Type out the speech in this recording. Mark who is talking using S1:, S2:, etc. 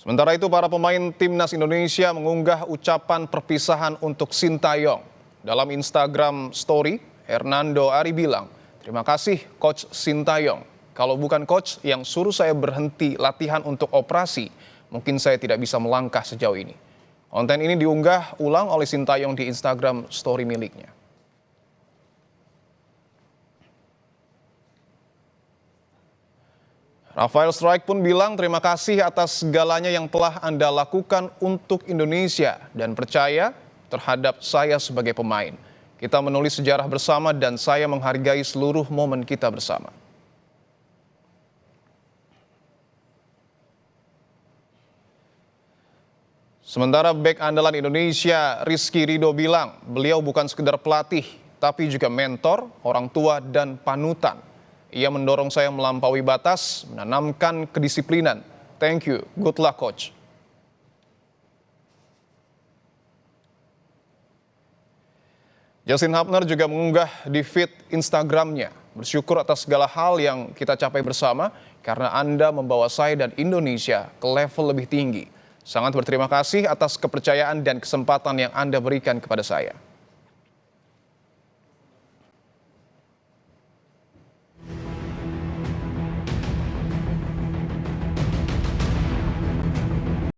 S1: Sementara itu, para pemain timnas Indonesia mengunggah ucapan perpisahan untuk Sintayong. Dalam Instagram Story, Hernando Ari bilang, "Terima kasih Coach Sintayong. Kalau bukan Coach yang suruh saya berhenti latihan untuk operasi, mungkin saya tidak bisa melangkah sejauh ini." Konten ini diunggah ulang oleh Sintayong di Instagram Story miliknya. Rafael Struijk pun bilang terima kasih atas segalanya yang telah Anda lakukan untuk Indonesia dan percaya terhadap saya sebagai pemain. Kita menulis sejarah bersama dan saya menghargai seluruh momen kita bersama. Sementara bek andalan Indonesia, Rizky Ridho bilang beliau bukan sekedar pelatih, tapi juga mentor, orang tua, dan panutan. Ia mendorong saya melampaui batas, menanamkan kedisiplinan. Thank you, good luck coach. Justin Hubner juga mengunggah di feed Instagramnya. Bersyukur atas segala hal yang kita capai bersama, karena Anda membawa saya dan Indonesia ke level lebih tinggi. Sangat berterima kasih atas kepercayaan dan kesempatan yang Anda berikan kepada saya.